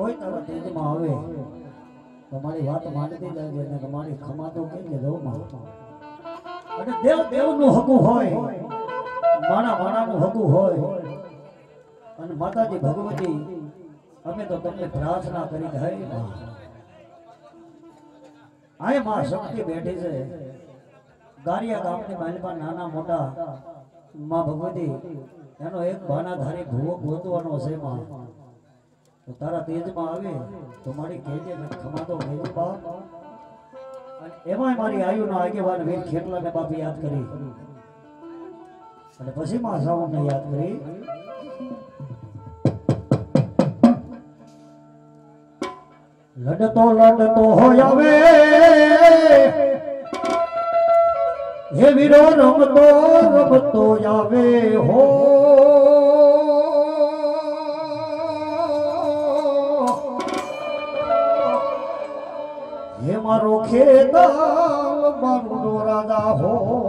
કોઈ તારા તેજમાં આવે તમારી વાત માનતી જાય અને તમારી ખમા તો કે દો માં અને દેવ દેવનું હકું હોય માણા માણાનું હકું હોય અને માતાજી ભગવતી અમે તો તમને પ્રાર્થના કરી હે આય માં શક્તિ બેઠી છે ગારિયા ગામની માલપા નાના મોટા માં ભગવતી એનો એક બાનાધારી ભૂવો ગોતવાનો છે માં તો તારા તેજમાં આવે તો મારી કહેજે ને ખમા તો કહેજે બાપ અને એમાંય મારી આયુનો આગેવાન વીર ખેટલાને બાપ યાદ કરી અને પછી માં સાવણને યાદ કરી લડતો લડતો હોય આવે હે વીરો રમતો રમતો આવે હો હે મારો ખેદાલ મારો રાજા હો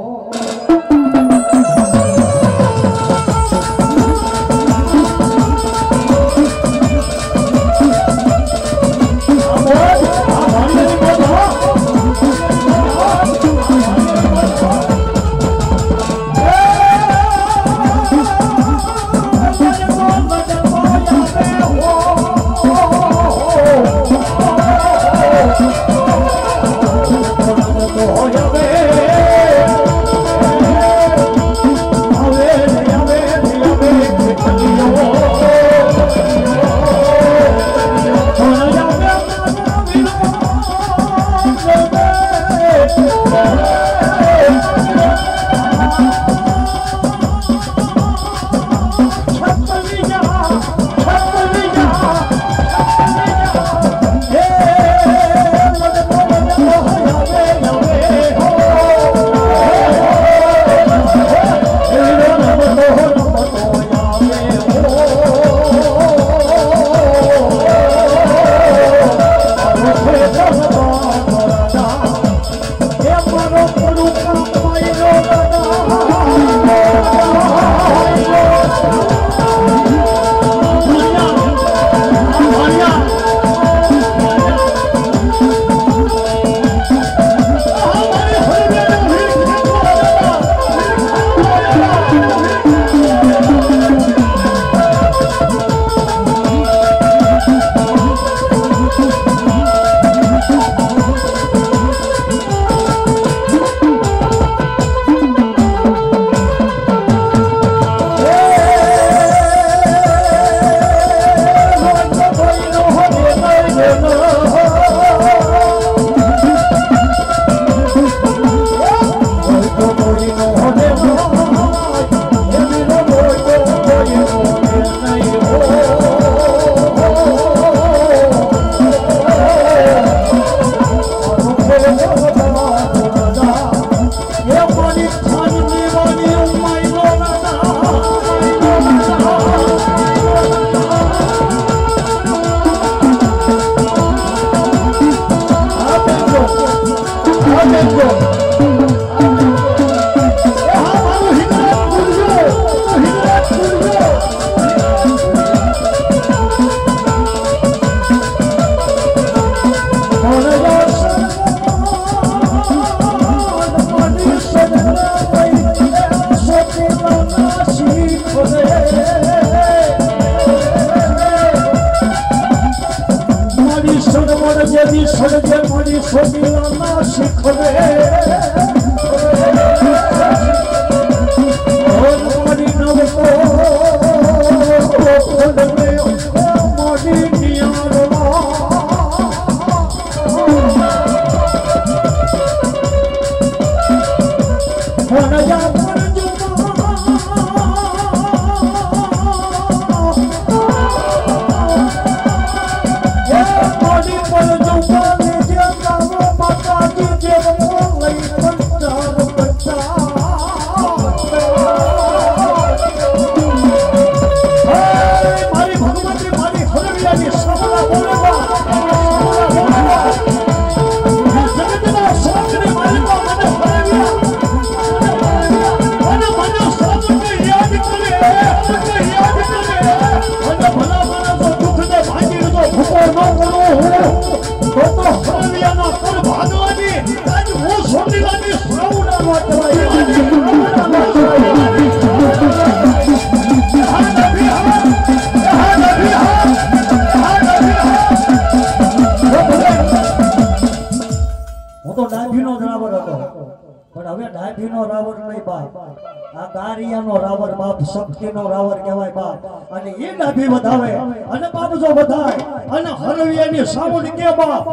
બાપ આ ગારિયાનો રાવર બાપ શક્તિનો રાવર કહેવાય બાપ અને એ ડાભી વધાવે અને બાપ જો વધાય અને હરવિયાની સામુંડ કે બાપ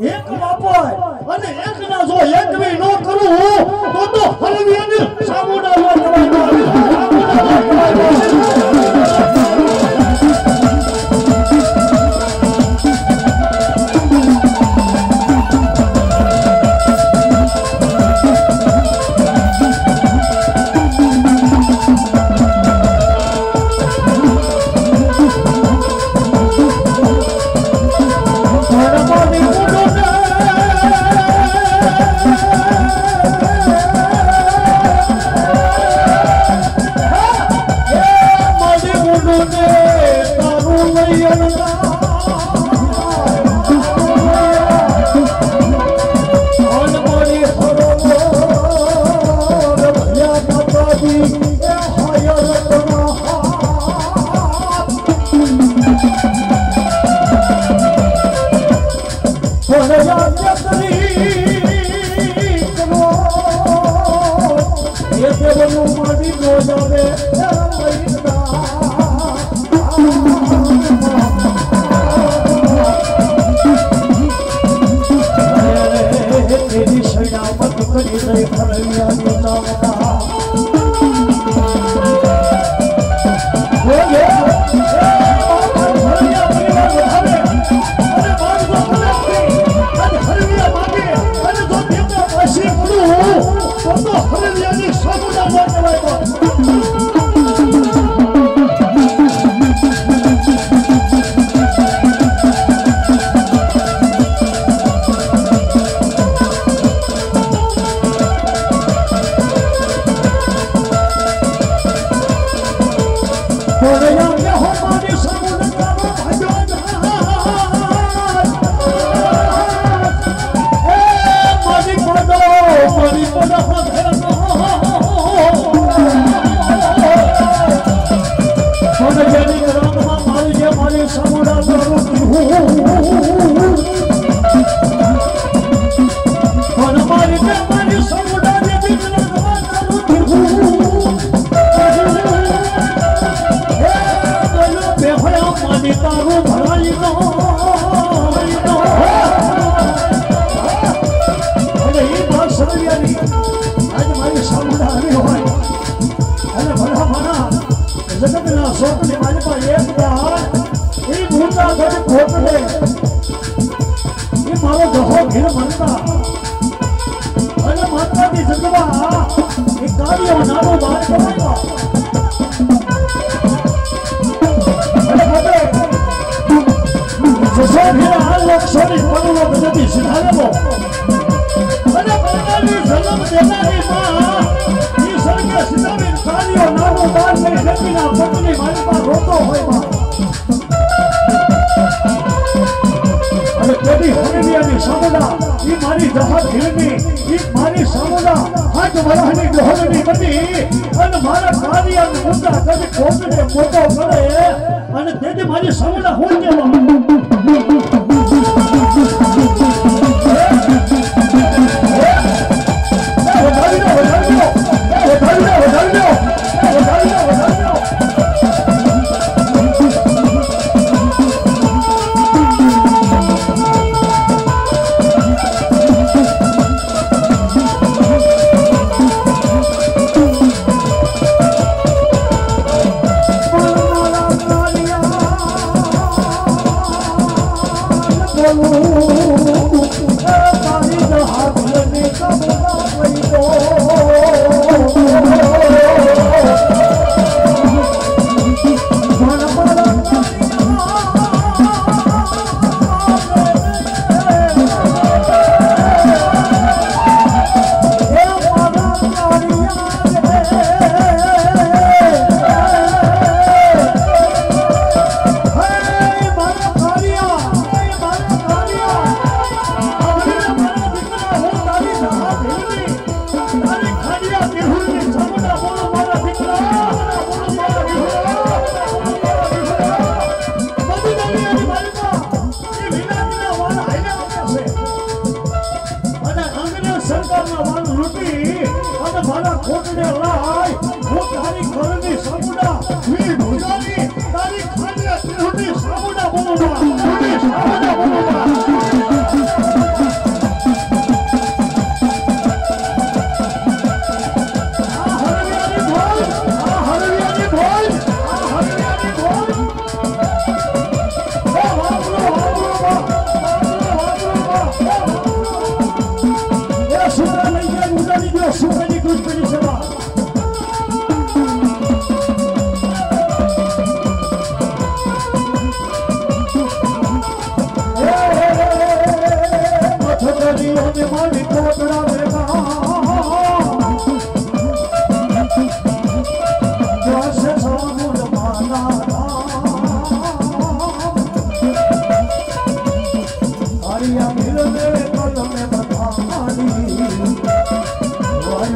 એક બાપો અને એક ના જો એકવી નો કરું તો હરવિયાની સામુંડ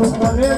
કરે